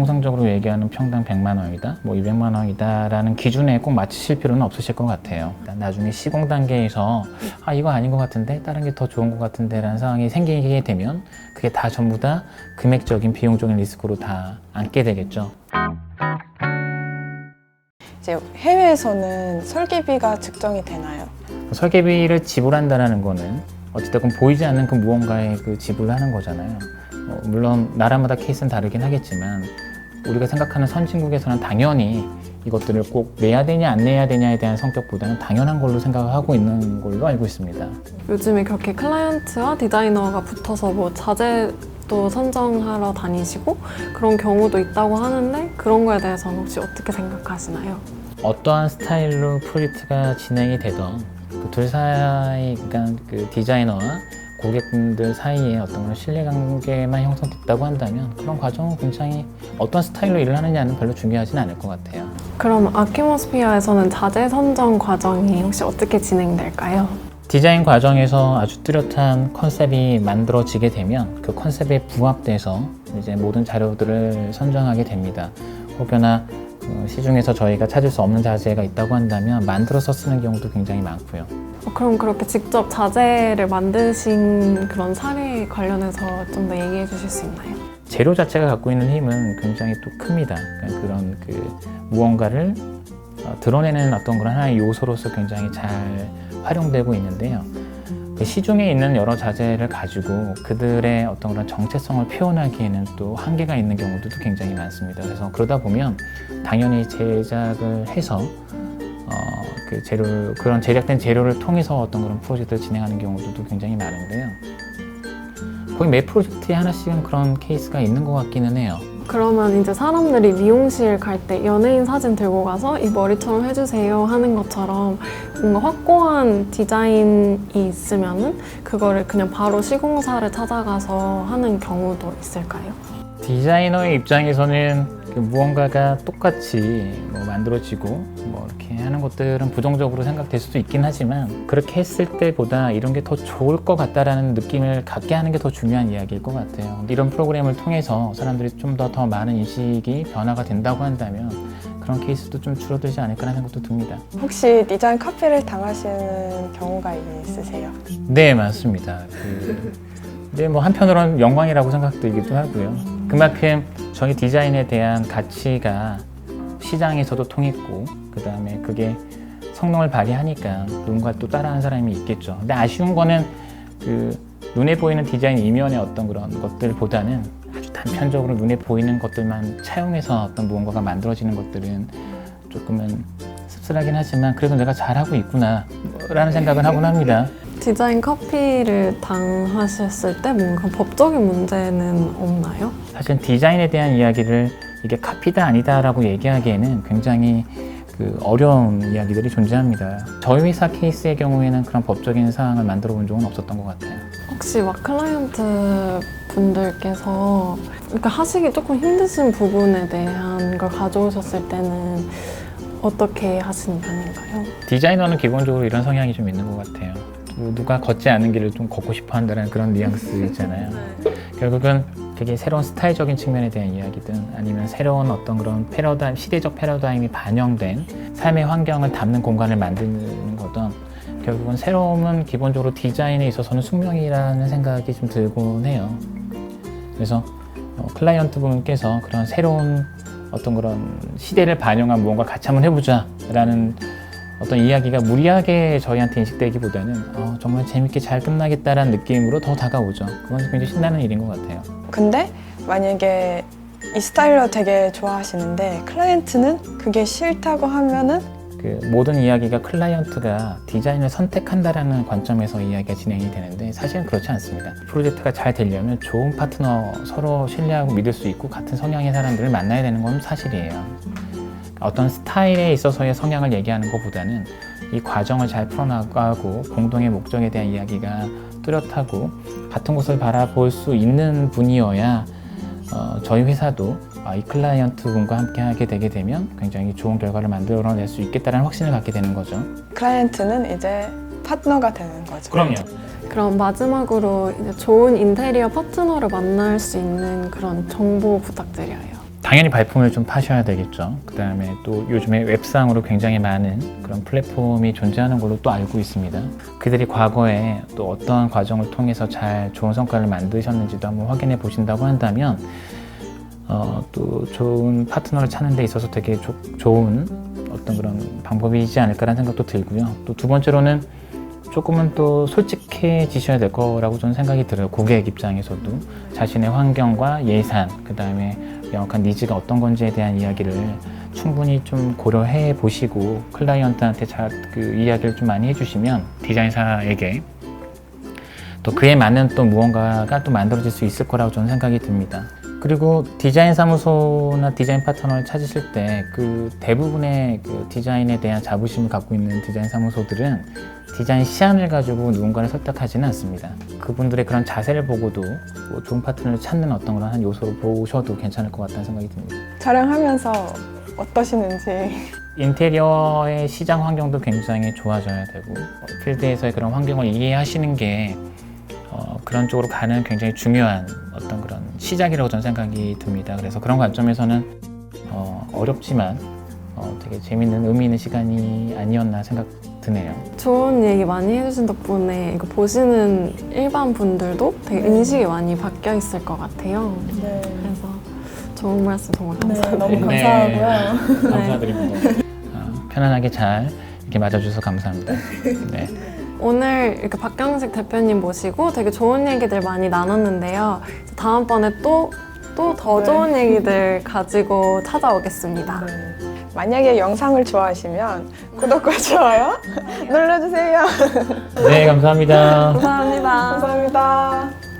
통상적으로 얘기하는 평당 100만 원이다, 뭐 200만 원이다 라는 기준에 꼭 맞추실 필요는 없으실 것 같아요. 나중에 시공 단계에서 이거 아닌 것 같은데 다른 게 더 좋은 것 같은데 라는 상황이 생기게 되면 그게 다 전부 다 금액적인 비용적인 리스크로 다 안게 되겠죠. 이제 해외에서는 설계비가 측정이 되나요? 설계비를 지불한다는 거는 어찌됐건 보이지 않는 그 무언가에 그 지불을 하는 거잖아요. 물론 나라마다 케이스는 다르긴 하겠지만 우리가 생각하는 선진국에서는 당연히 이것들을 꼭 내야 되냐 안 내야 되냐에 대한 성격보다는 당연한 걸로 생각하고 있는 걸로 알고 있습니다. 요즘에 그렇게 클라이언트와 디자이너가 붙어서 뭐 자재도 선정하러 다니시고 그런 경우도 있다고 하는데 그런 거에 대해서는 혹시 어떻게 생각하시나요? 어떠한 스타일로 프로젝트가 진행이 되던 그 둘 사이, 그러니까 그 디자이너와 고객분들 사이에 어떤 그런 신뢰관계만 형성됐다고 한다면 그런 과정은 굉장히 어떤 스타일로 일을 하느냐는 별로 중요하진 않을 것 같아요. 그럼 아키모스피어에서는 자재 선정 과정이 혹시 어떻게 진행될까요? 디자인 과정에서 아주 뚜렷한 컨셉이 만들어지게 되면 그 컨셉에 부합돼서 이제 모든 자료들을 선정하게 됩니다. 혹여나 시중에서 저희가 찾을 수 없는 자재가 있다고 한다면 만들어서 쓰는 경우도 굉장히 많고요. 그럼 그렇게 직접 자재를 만드신 그런 사례 관련해서 좀 더 얘기해 주실 수 있나요? 재료 자체가 갖고 있는 힘은 굉장히 또 큽니다. 그러니까 그런 무언가를 드러내는 어떤 그런 하나의 요소로서 굉장히 잘 활용되고 있는데요. 그 시중에 있는 여러 자재를 가지고 그들의 어떤 그런 정체성을 표현하기에는 또 한계가 있는 경우들도 굉장히 많습니다. 그래서 그러다 보면 당연히 제작을 해서 그런 제작된 재료를 통해서 어떤 그런 프로젝트를 진행하는 경우들도 굉장히 많은데요. 거의 매 프로젝트에 하나씩은 그런 케이스가 있는 것 같기는 해요. 그러면 이제 사람들이 미용실 갈 때 연예인 사진 들고 가서 이 머리처럼 해주세요 하는 것처럼 뭔가 확고한 디자인이 있으면은 그거를 그냥 바로 시공사를 찾아가서 하는 경우도 있을까요? 디자이너의 입장에서는 무언가가 똑같이 만들어지고 이렇게 하는 것들은 부정적으로 생각될 수도 있긴 하지만 그렇게 했을 때보다 이런 게 더 좋을 것 같다라는 느낌을 갖게 하는 게 더 중요한 이야기일 것 같아요. 이런 프로그램을 통해서 사람들이 좀 더 많은 인식이 변화가 된다고 한다면 그런 케이스도 좀 줄어들지 않을까라는 생각도 듭니다. 혹시 디자인 카피를 당하시는 경우가 있으세요? 네, 맞습니다. 근데 한편으로는 영광이라고 생각되기도 하고요. 그만큼 저희 디자인에 대한 가치가 시장에서도 통했고 그 다음에 그게 성능을 발휘하니까 누군가 또 따라하는 사람이 있겠죠. 근데 아쉬운 거는 눈에 보이는 디자인 이면의 어떤 그런 것들보다는 아주 단편적으로 눈에 보이는 것들만 차용해서 어떤 무언가가 만들어지는 것들은 조금은 씁쓸하긴 하지만 그래도 내가 잘하고 있구나 라는 생각은 하곤 합니다. 디자인 카피를 당하셨을 때 뭔가 법적인 문제는 없나요? 사실 디자인에 대한 이야기를 이게 카피다 아니다 라고 얘기하기에는 굉장히 어려운 이야기들이 존재합니다. 저희 회사 케이스의 경우에는 그런 법적인 사항을 만들어 본 적은 없었던 것 같아요. 혹시 클라이언트 분들께서 그러니까 하시기 조금 힘드신 부분에 대한 걸 가져오셨을 때는 어떻게 하시는 편인가요? 디자이너는 기본적으로 이런 성향이 좀 있는 것 같아요. 누가 걷지 않은 길을 좀 걷고 싶어 한다는 그런 뉘앙스 있잖아요. 결국은 되게 새로운 스타일적인 측면에 대한 이야기든 아니면 새로운 어떤 그런 패러다임, 시대적 패러다임이 반영된 삶의 환경을 담는 공간을 만드는 거든 결국은 새로움은 기본적으로 디자인에 있어서는 숙명이라는 생각이 좀 들곤 해요. 그래서 클라이언트 분께서 그런 새로운 어떤 그런 시대를 반영한 무언가 같이 한번 해보자 라는 어떤 이야기가 무리하게 저희한테 인식되기보다는 정말 재밌게 잘 끝나겠다라는 느낌으로 더 다가오죠. 그건 굉장히 신나는 일인 것 같아요. 근데 만약에 이 스타일러 되게 좋아하시는데 클라이언트는 그게 싫다고 하면은 모든 이야기가 클라이언트가 디자인을 선택한다라는 관점에서 이야기가 진행이 되는데 사실은 그렇지 않습니다. 프로젝트가 잘 되려면 좋은 파트너, 서로 신뢰하고 믿을 수 있고 같은 성향의 사람들을 만나야 되는 건 사실이에요. 어떤 스타일에 있어서의 성향을 얘기하는 것보다는 이 과정을 잘 풀어나가고 공동의 목적에 대한 이야기가 뚜렷하고 같은 곳을 바라볼 수 있는 분이어야 저희 회사도 이 클라이언트 분과 함께 하게 되게 되면 굉장히 좋은 결과를 만들어낼 수 있겠다는 확신을 갖게 되는 거죠. 클라이언트는 이제 파트너가 되는 거죠. 그럼요. 그럼 마지막으로 이제 좋은 인테리어 파트너를 만날 수 있는 그런 정보 부탁드려요. 당연히 발품을 좀 파셔야 되겠죠. 그 다음에 또 요즘에 웹상으로 굉장히 많은 그런 플랫폼이 존재하는 걸로 또 알고 있습니다. 그들이 과거에 또 어떠한 과정을 통해서 잘 좋은 성과를 만드셨는지도 한번 확인해 보신다고 한다면 또 좋은 파트너를 찾는 데 있어서 되게 좋은 어떤 그런 방법이지 않을까라는 생각도 들고요. 또 두 번째로는 조금은 또 솔직해지셔야 될 거라고 저는 생각이 들어요. 고객 입장에서도 자신의 환경과 예산, 그 다음에 명확한 니즈가 어떤 건지에 대한 이야기를 충분히 좀 고려해 보시고 클라이언트한테 잘 그 이야기를 좀 많이 해주시면 디자인사에게 또 그에 맞는 또 무언가가 또 만들어질 수 있을 거라고 저는 생각이 듭니다. 그리고 디자인 사무소나 디자인 파트너를 찾으실 때 그 대부분의 그 디자인에 대한 자부심을 갖고 있는 디자인 사무소들은 디자인 시안을 가지고 누군가를 설득하지는 않습니다. 그분들의 그런 자세를 보고도 뭐 좋은 파트너를 찾는 어떤 그런 한 요소로 보셔도 괜찮을 것 같다는 생각이 듭니다. 촬영하면서 어떠시는지. 인테리어의 시장 환경도 굉장히 좋아져야 되고 필드에서의 그런 환경을 이해하시는 게 그런 쪽으로 가는 굉장히 중요한 어떤 그런 시작이라고 저는 생각이 듭니다. 그래서 그런 관점에서는 어렵지만 되게 재밌는 의미 있는 시간이 아니었나 생각 드네요. 좋은 얘기 많이 해주신 덕분에 이거 보시는 일반 분들도 되게 인식이 많이 바뀌어 있을 것 같아요. 네. 그래서 좋은 말씀 정말 네, 감사합니다. 너무 감사하고요. 감사드립니다. 편안하게 잘 이렇게 맞아주셔서 감사합니다. 네. 오늘 이렇게 박경식 대표님 모시고 되게 좋은 얘기들 많이 나눴는데요. 다음번에 또 더 네. 좋은 얘기들 가지고 찾아오겠습니다. 네. 만약에 영상을 좋아하시면 구독과 좋아요 눌러주세요. 네, 감사합니다. 감사합니다. 감사합니다.